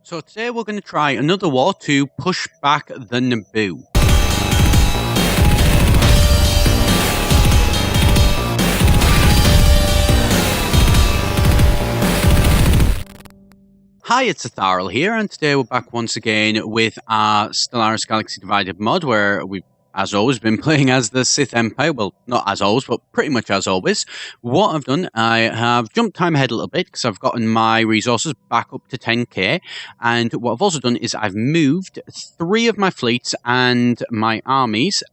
So today we're going to try another war to push back the Naboo. Hi, it's Etharal here, and today we're back once again with our Stellaris Galaxy Divided mod, where we've, as always, been playing as the Sith Empire. Well, not as always, but pretty much as always. What I've done, I have jumped time ahead a little bit, because I've gotten my resources back up to 10k, and what I've also done is I've moved 3 of my fleets and my armies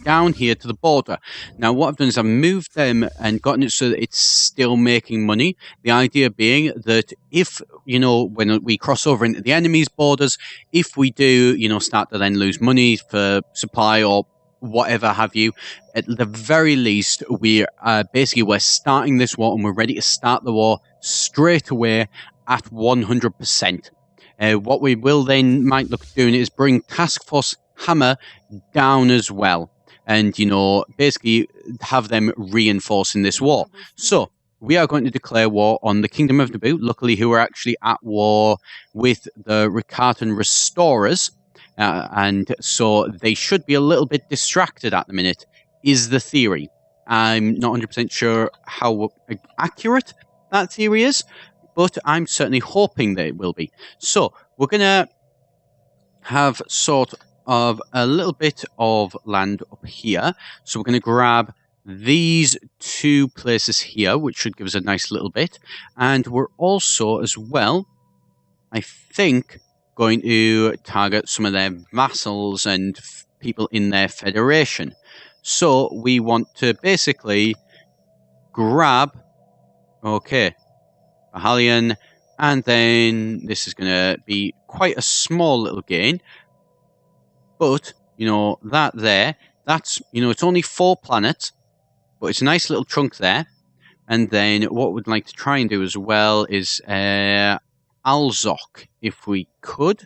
down here to the border. Now what I've done is I've moved them and gotten it so that it's still making money. The idea being that if, you know, when we cross over into the enemy's borders, if we do, you know, start to then lose money for supply or whatever have you, at the very least we're starting this war and we're ready to start the war straight away at 100%. What we will then might look at doing is bring Task Force Hammer down as well, and you know, basically have them reinforcing this war. So we are going to declare war on the Kingdom of Naboo, luckily who are actually at war with the Riccartan Restorers, and so they should be a little bit distracted at the minute, is the theory. I'm not 100% sure how accurate that theory is, but I'm certainly hoping that it will be. So we're going to have sort of a little bit of land up here. So we're going to grab these 2 places here, which should give us a nice little bit. And we're also, as well, I think, going to target some of their vassals and people in their federation. So we want to basically grab, okay, Bahalian, and then this is going to be quite a small little gain. But, you know, that's, you know, it's only 4 planets, but it's a nice little chunk there. And then what we'd like to try and do as well is Alzok, if we could,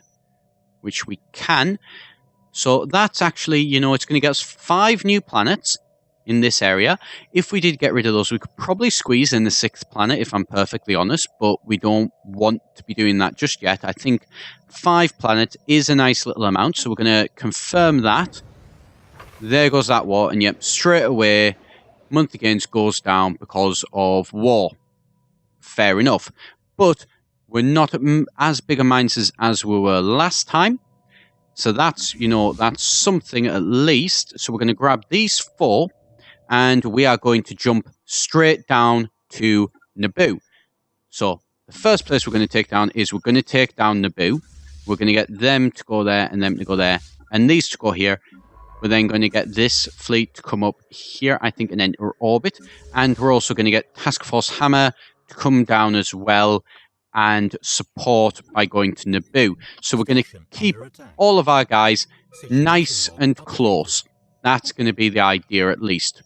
which we can. So that's actually, you know, it's going to get us 5 new planets in this area. If we did get rid of those, we could probably squeeze in the 6th planet, if I'm perfectly honest, but we don't want to be doing that just yet. I think 5 planets is a nice little amount, so we're going to confirm that. There goes that war, and yep, straight away, monthly gains goes down because of war. Fair enough. But we're not as big a minus as we were last time. So that's, you know, that's something at least. So we're going to grab these 4, and we are going to jump straight down to Naboo. So the first place we're going to take down is we're going to take down Naboo. We're going to get them to go there and them to go there and these to go here. We're then going to get this fleet to come up here, I think, and enter orbit. And we're also going to get Task Force Hammer to come down as well and support by going to Naboo. So we're going to keep all of our guys nice and close. That's going to be the idea at least.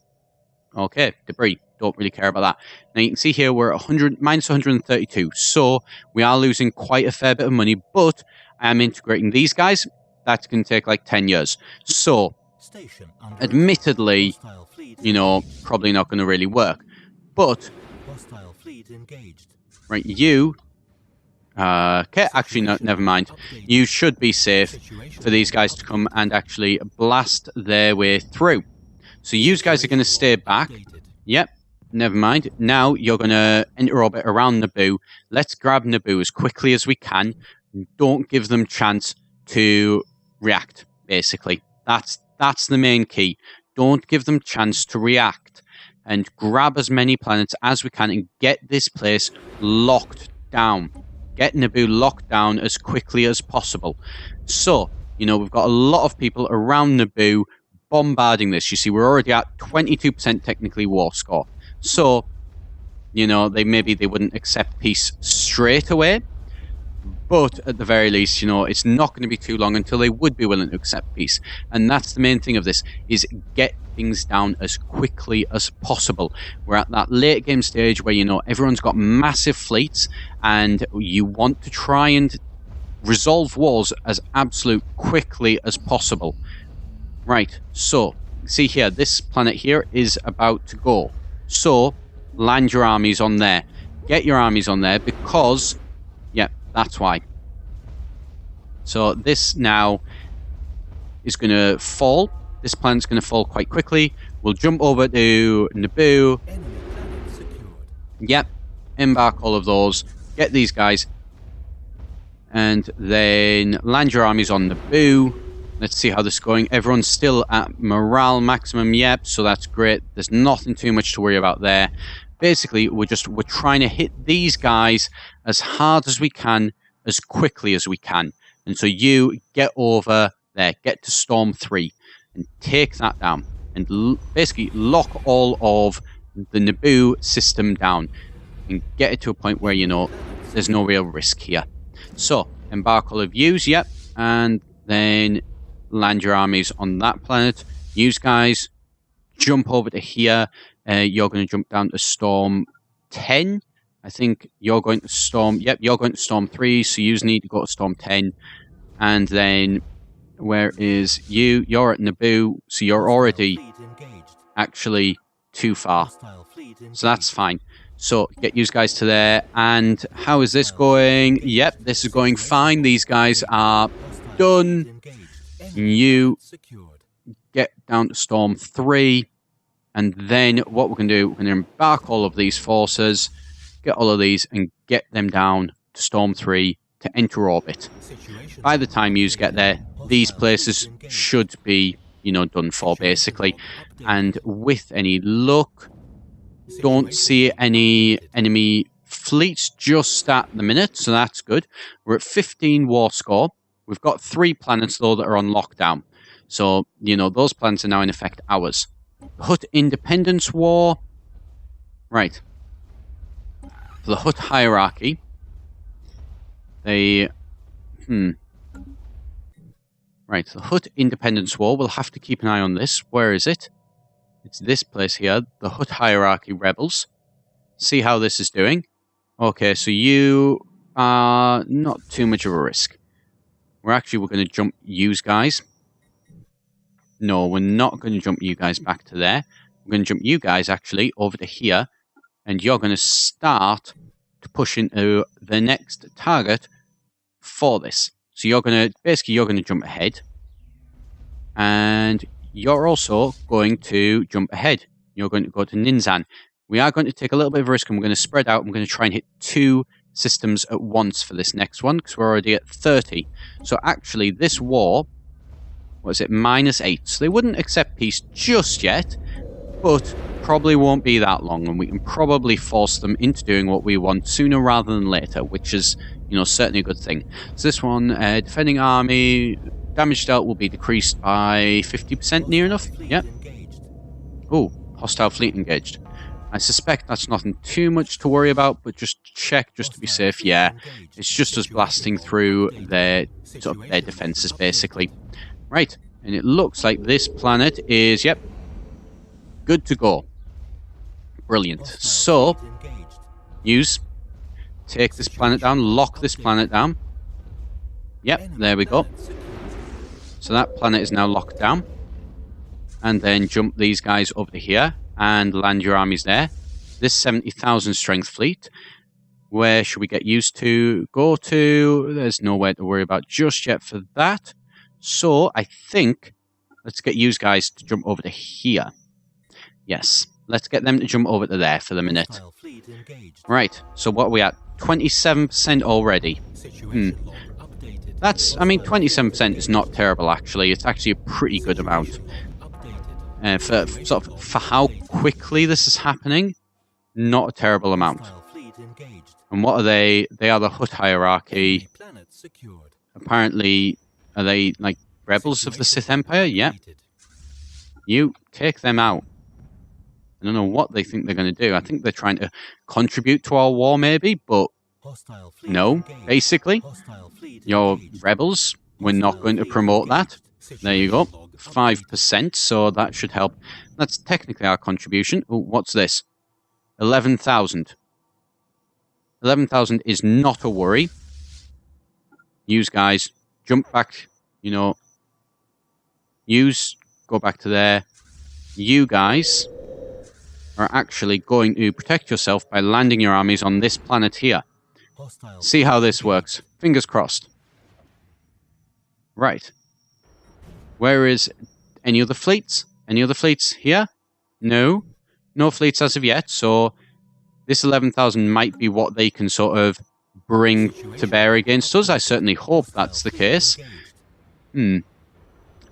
Okay, debris. Don't really care about that. Now you can see here we're minus 132. So we are losing quite a fair bit of money, but I am integrating these guys. That's going to take like 10 years. So, admittedly, you know, probably not going to really work. But, right, you... okay, actually, no, never mind. You should be safe for these guys to come and actually blast their way through. So you guys are going to stay back. Yep, never mind. Now you're going to enter orbit around Naboo. Let's grab Naboo as quickly as we can. Don't give them chance to react, basically. That's the main key. Don't give them chance to react. And grab as many planets as we can and get this place locked down. Get Naboo locked down as quickly as possible. So, you know, we've got a lot of people around Naboo bombarding this. You see, we're already at 22% technically war score. So, you know, maybe they wouldn't accept peace straight away. But at the very least, you know, it's not going to be too long until they would be willing to accept peace. And that's the main thing of this, is get things down as quickly as possible. We're at that late game stage where, you know, everyone's got massive fleets and you want to try and resolve wars as absolute quickly as possible. Right, so, see here, this planet here is about to go. So, land your armies on there. Get your armies on there because, yeah, that's why. So this now is going to fall. This planet's going to fall quite quickly. We'll jump over to Naboo. Yep. Embark all of those. Get these guys. And then land your armies on Naboo. Let's see how this is going. Everyone's still at morale maximum. Yep, so that's great. There's nothing too much to worry about there. Basically, we're trying to hit these guys as hard as we can, as quickly as we can. And so you get over there, get to Storm 3, and take that down. And basically lock all of the Naboo system down. And get it to a point where, you know, there's no real risk here. So, embark all of yous, yep. And then land your armies on that planet. Yous guys, jump over to here. You're going to jump down to Storm 10. I think you're going to Storm... Yep, you're going to Storm 3, so you need to go to Storm 10. And then, where is you? You're at Naboo, so you're already actually too far. So that's fine. So, get you guys to there. And how is this going? Yep, this is going fine. These guys are done. You get down to Storm 3. And then what we're going to do, we're going to embark all of these forces, get all of these, and get them down to Storm 3 to enter orbit. By the time you get there, these places should be, you know, done for, basically. And with any luck, don't see any enemy fleets just at the minute, so that's good. We're at 15 war score. We've got 3 planets, though, that are on lockdown. So, you know, those planets are now in effect ours. Hutt Independence War. Right. For the Hutt hierarchy, they... Right, the Hutt Independence War, we'll have to keep an eye on this. Where is it? It's this place here, the Hutt hierarchy rebels. See how this is doing. Okay, so you are not too much of a risk. We're going to jump yous guys. No, we're not going to jump you guys back to there. We're going to jump you guys, actually, over to here. And you're going to start to push into the next target for this. So you're going to, basically, you're going to jump ahead. And you're also going to jump ahead. You're going to go to Ninzan. We are going to take a little bit of a risk, and we're going to spread out. We're going to try and hit 2 systems at once for this next one, because we're already at 30. So actually, this war... What is it? -8. So they wouldn't accept peace just yet, but probably won't be that long, and we can probably force them into doing what we want sooner rather than later, which is, you know, certainly a good thing. So this one, defending army, damage dealt will be decreased by 50% near enough. Yep. Oh, hostile fleet engaged. I suspect that's nothing too much to worry about, but just check just to be safe. Yeah, it's just us blasting through their defenses, basically. Right, and it looks like this planet is, yep, good to go. Brilliant. So, take this planet down, lock this planet down. Yep, there we go. So that planet is now locked down. And then jump these guys over to here and land your armies there. This 70,000 strength fleet, where should we get used to go to? There's nowhere to worry about just yet for that. So, I think, let's get you guys to jump over to here. Yes, let's get them to jump over to there for the minute. Right, so what are we at? 27% already. That's, I mean, 27% is not terrible, actually. It's actually a pretty good amount. For how quickly this is happening, not a terrible amount. And what are they? They are the Hutt hierarchy. Apparently... Are they, like, rebels of the Sith Empire? Yeah. You, take them out. I don't know what they think they're going to do. I think they're trying to contribute to our war, maybe, but no, basically. You're rebels. We're not going to promote that. There you go. 5%, so that should help. That's technically our contribution. Oh, what's this? 11,000. 11,000 is not a worry. Use guys... Jump back, you know, go back to there. You guys are actually going to protect yourself by landing your armies on this planet here. See how this works. Fingers crossed. Right. Where is any other fleets? Any other fleets here? No. No fleets as of yet, so this 11,000 might be what they can sort of bring to bear against us. I certainly hope that's the case. And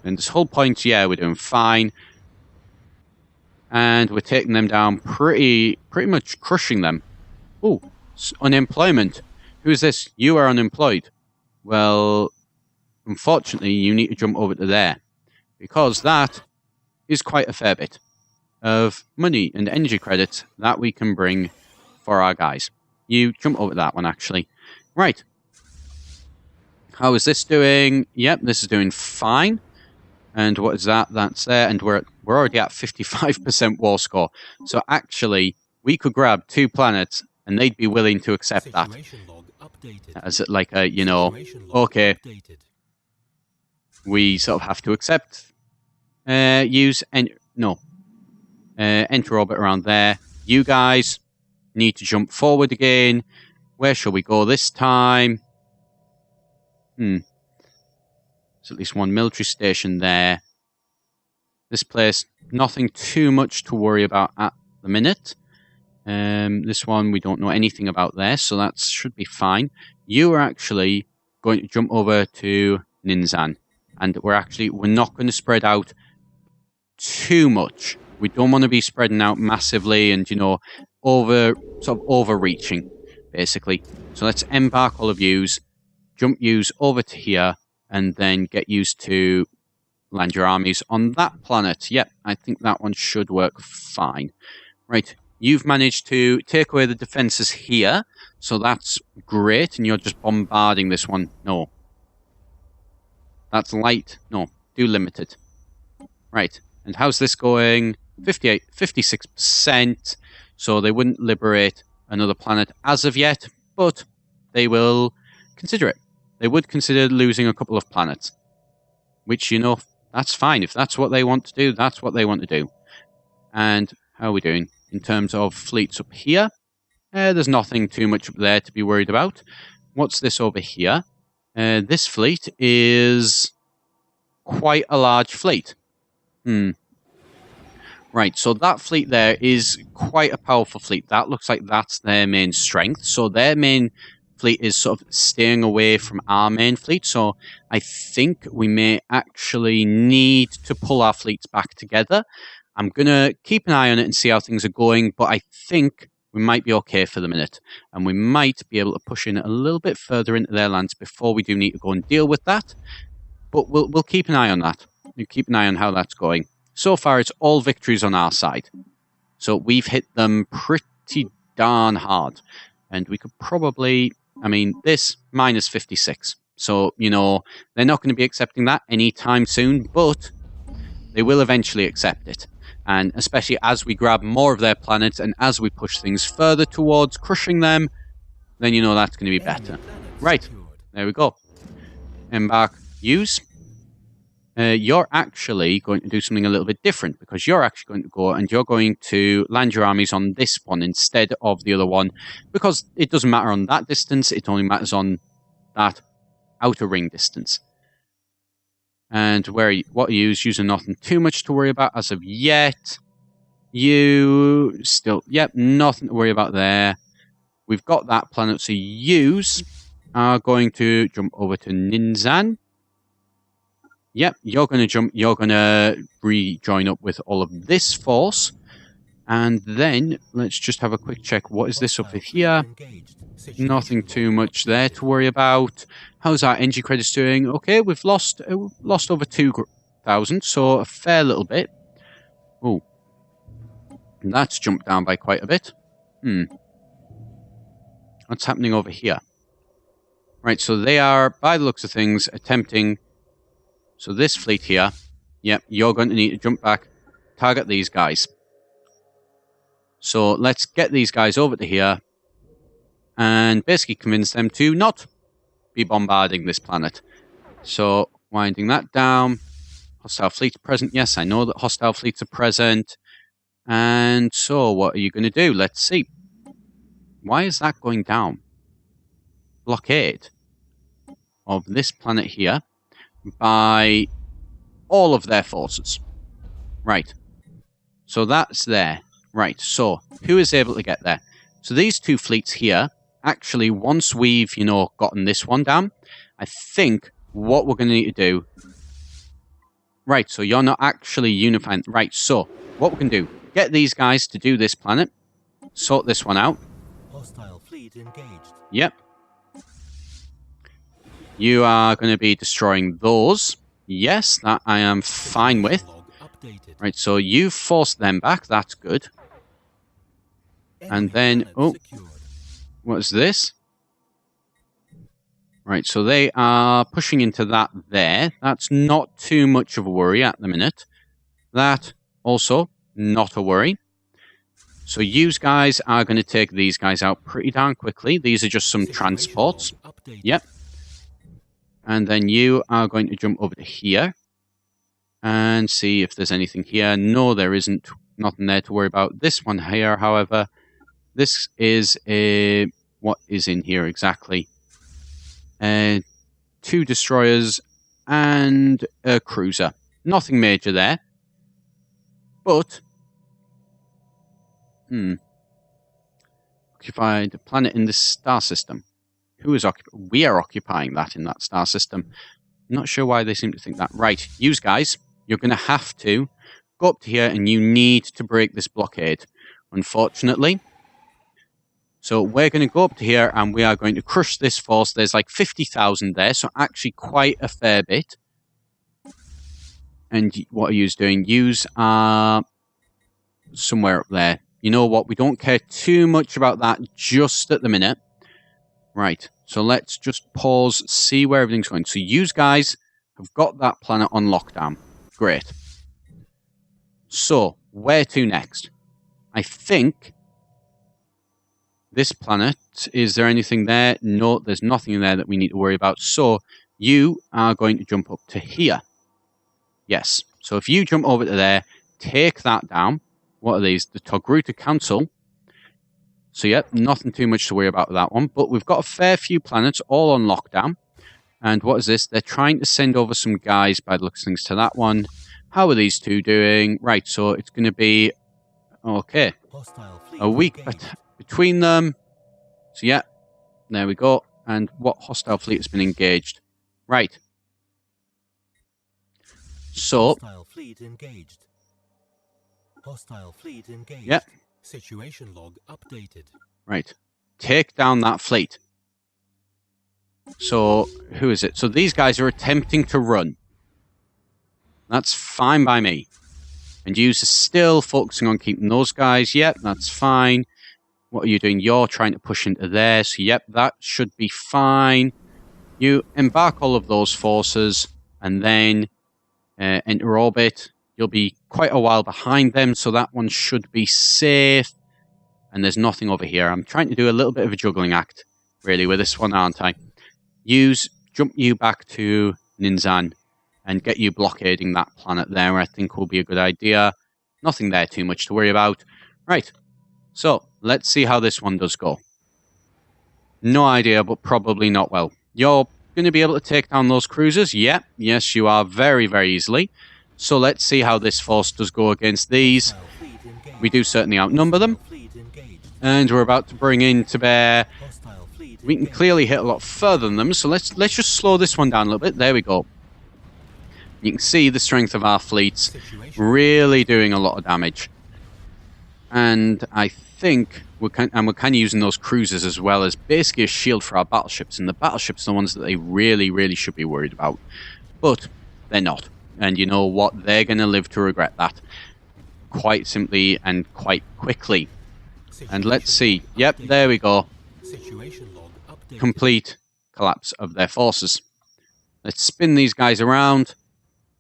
this whole point, yeah, we're doing fine. And we're taking them down pretty much crushing them. Oh, unemployment. Who's this? You are unemployed. Well, unfortunately, you need to jump over to there. Because that is quite a fair bit of money and energy credits that we can bring for our guys. You jump over that one, actually. Right. How is this doing? Yep, this is doing fine. And what is that? That's there. And we're already at 55% war score. So actually, we could grab 2 planets and they'd be willing to accept that. As like a, you know, okay, we sort of have to accept, enter orbit around there. You guys need to jump forward again. Where shall we go this time? There's at least one military station there. This place, nothing too much to worry about at the minute. This one, we don't know anything about there, so that should be fine. You are actually going to jump over to Ninzan. And we're not going to spread out too much. We don't want to be spreading out massively and, you know, overreaching, basically. So let's embark all of yous, jump yous over to here, and then get used to land your armies on that planet. Yep, I think that one should work fine. Right, you've managed to take away the defenses here, so that's great, and you're just bombarding this one. No. That's light. No, do limited. Right, and how's this going? 56%, so they wouldn't liberate another planet as of yet, but they will consider it. They would consider losing a couple of planets, which, you know, that's fine. If that's what they want to do, that's what they want to do. And how are we doing in terms of fleets up here? There's nothing too much up there to be worried about. What's this over here? This fleet is quite a large fleet. Right, so that fleet there is quite a powerful fleet. That looks like that's their main strength. So their main fleet is sort of staying away from our main fleet. So I think we may actually need to pull our fleets back together. I'm going to keep an eye on it and see how things are going, but I think we might be okay for the minute. And we might be able to push in a little bit further into their lands before we do need to go and deal with that. But we'll keep an eye on that. We'll keep an eye on how that's going. So far, it's all victories on our side. So we've hit them pretty darn hard. And we could probably, I mean, this minus 56. So, you know, they're not going to be accepting that anytime soon, but they will eventually accept it. And especially as we grab more of their planets and as we push things further towards crushing them, then you know that's going to be better. Right, there we go. Embark, use. You're actually going to do something a little bit different because you're actually going to go and you're going to land your armies on this one instead of the other one because it doesn't matter on that distance, it only matters on that outer ring distance. And what are you using? Nothing too much to worry about as of yet. You still, yep, nothing to worry about there. We've got that planet, so yous are going to jump over to Ninzan. Yep, you're going to jump, you're going to rejoin up with all of this force. And then, let's just have a quick check. What is this over here? Nothing too much there to worry about. How's our energy credits doing? Okay, we've lost over 2,000, so a fair little bit. Oh, that's jumped down by quite a bit. What's happening over here? Right, so they are, by the looks of things, attempting... So this fleet here, yep, you're going to need to jump back, target these guys. So let's get these guys over to here and basically convince them to not be bombarding this planet. So winding that down. Hostile fleets present. Yes, I know that hostile fleets are present. And so what are you going to do? Let's see. Why is that going down? Blockade of this planet here. by all of their forces. Right. So that's there. Right, so who is able to get there? So these two fleets here, actually, once we've, gotten this one down, I think what we're going to need to do... Right, so you're not actually unifying... Right, so what we can do, get these guys to do this planet, sort this one out. Hostile fleet engaged. Yep. You are going to be destroying those. Yes, that I am fine with. Right, so you've forced them back, that's good. And then, oh, what's this? Right, so they are pushing into that there. That's not too much of a worry at the minute. That, also, not a worry. So you guys are going to take these guys out pretty darn quickly. These are just some transports. Yep. And then you are going to jump over to here. And see if there's anything here. No, there isn't. Nothing there to worry about. This one here, however... This is a... What is in here exactly? 2 destroyers and a cruiser. Nothing major there. But... Occupied a planet in this star system. Who is occupying? We are occupying that in that star system. Not sure why they seem to think that. Right, you guys, you're going to have to go up to here and you need to break this blockade. Unfortunately... So we're going to go up to here and we are going to crush this force. There's like 50,000 there, so actually quite a fair bit. And what are you doing? Yous are somewhere up there. You know what? We don't care too much about that just at the minute. Right, so let's just pause, see where everything's going. So you guys have got that planet on lockdown. Great. So, where to next? I think... This planet, is there anything there? No, there's nothing there that we need to worry about. So, you are going to jump up to here. Yes. So, if you jump over to there, take that down. What are these? The Togruta Council. So, yep, nothing too much to worry about with that one. But we've got a fair few planets all on lockdown. And what is this? They're trying to send over some guys, by the looks of things, to that one. How are these two doing? Right, so it's going to be... Okay. A week between them. So yeah, there we go. And what hostile fleet has been engaged? Right. So hostile fleet engaged. Hostile fleet engaged. Yep. Situation log updated. Right. Take down that fleet. So who is it? So these guys are attempting to run. That's fine by me. And you are still focusing on keeping those guys. Yep, that's fine. What are you doing? You're trying to push into there. So, yep, that should be fine. You embark all of those forces and then enter orbit. You'll be quite a while behind them, so that one should be safe. And there's nothing over here. I'm trying to do a little bit of a juggling act, really, with this one, aren't I? Jump you back to Ninzan and get you blockading that planet there, I think will be a good idea. Nothing there too much to worry about. Right, so let's see how this one does go. No idea, but probably not well. You're going to be able to take down those cruisers? Yep, yes, you are very, very easily. So let's see how this force does go against these. We do certainly outnumber them. And we're about to bring in to bear... We can clearly hit a lot further than them, so let's just slow this one down a little bit. There we go. You can see the strength of our fleets really doing a lot of damage. And I think we're kind of using those cruisers as well as basically a shield for our battleships. And the battleships are the ones that they really, really should be worried about. But they're not. And you know what? They're going to live to regret that. Quite simply and quite quickly. And let's see. Yep, there we go. Complete collapse of their forces. Let's spin these guys around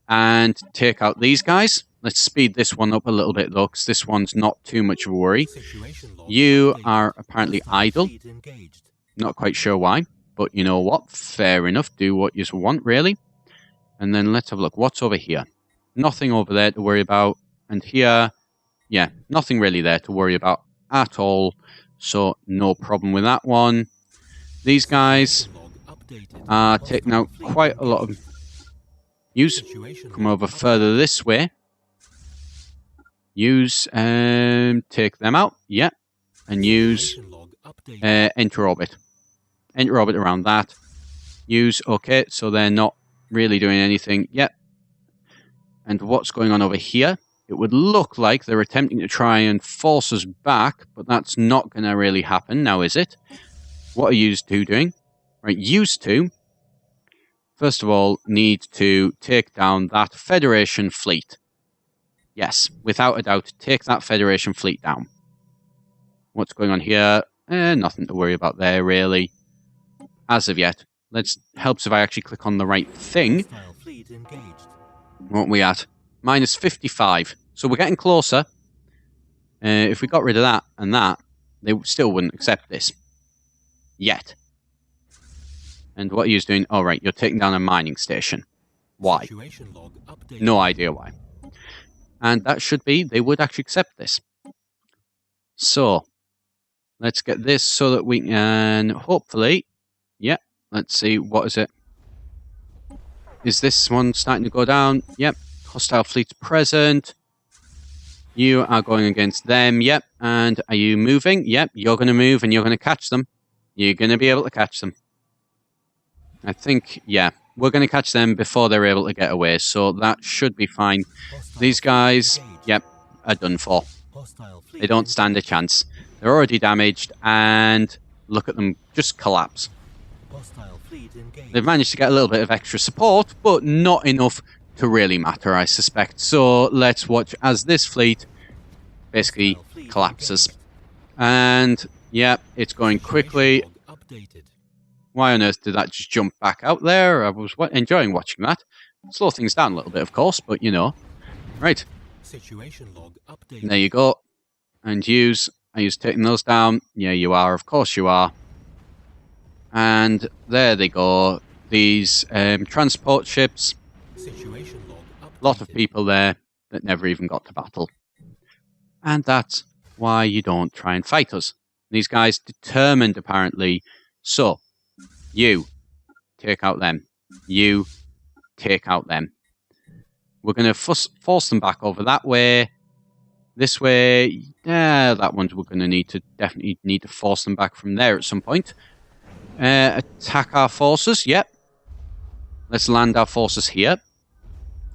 and take out these guys. Let's speed this one up a little bit though, because this one's not too much of a worry. You are apparently idle. Not quite sure why, but you know what? Fair enough. Do what you want, really. And then let's have a look. What's over here? Nothing over there to worry about. And here, yeah, nothing really there to worry about at all. So no problem with that one. These guys are taking out quite a lot of... Use, come over further this way. Use, take them out, yeah. And use, enter orbit. Enter orbit around that. Use, okay, so they're not really doing anything yet. And what's going on over here? It would look like they're attempting to try and force us back, but that's not going to really happen now, is it? What are you two doing? Right, used to, first of all, need to take down that Federation fleet. Yes, without a doubt, take that Federation fleet down. What's going on here? Nothing to worry about there, really. As of yet. Helps if I actually click on the right thing. What are we at? Minus 55. So we're getting closer. If we got rid of that and that, they still wouldn't accept this. Yet. And what are you doing? Oh, right, you're taking down a mining station. Why? No idea why. And that should be, they would actually accept this. So, let's get this so that we can hopefully, yeah, let's see, what is it? Is this one starting to go down? Yep. Hostile fleets present. You are going against them. Yep. And are you moving? Yep. You're going to move and you're going to catch them. You're going to be able to catch them. I think, yeah. We're going to catch them before they're able to get away. So that should be fine. These guys, yep, are done for. They don't stand a chance. They're already damaged. And look at them just collapse. They've managed to get a little bit of extra support, but not enough to really matter, I suspect. So let's watch as this fleet basically collapses. And, yeah, it's going quickly. Why on earth did that just jump back out there? I was enjoying watching that. Slow things down a little bit, of course, but you know. Right. There you go. And use. Are you taking those down? Yeah, you are. Of course you are. And there they go. These transport ships. A lot of people there that never even got to battle. And that's why you don't try and fight us. These guys determined, apparently. So, you take out them. You take out them. We're going to force them back over that way. This way, yeah, that one's we're going to definitely need to force them back from there at some point. Attack our forces, yep. Let's land our forces here.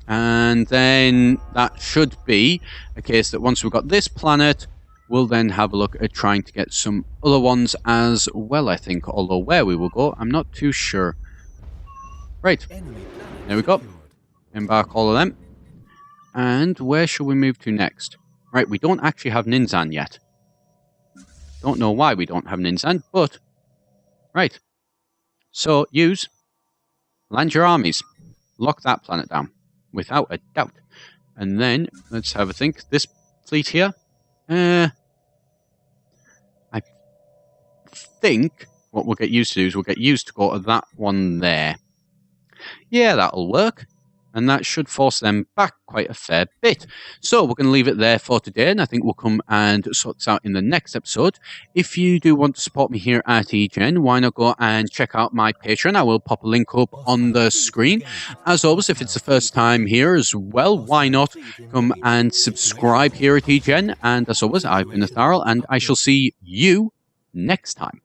And then that should be a case that once we've got this planet, we'll then have a look at trying to get some other ones as well, I think. Although where we will go, I'm not too sure. Right. There we go. Embark all of them. And where shall we move to next? Right, we don't actually have Ninzan yet. Don't know why we don't have Ninzan, but... Right. So, use. Land your armies. Lock that planet down. Without a doubt. And then, let's have a think. This fleet here... I think what we'll get used to do is we'll get used to go to that one there. Yeah, that'll work. And that should force them back quite a fair bit. So we're going to leave it there for today, and I think we'll come and sort this out in the next episode. If you do want to support me here at eGen, why not go and check out my Patreon? I will pop a link up on the screen. As always, if it's the first time here as well, why not come and subscribe here at eGen? And as always, I've been Etharal, and I shall see you next time.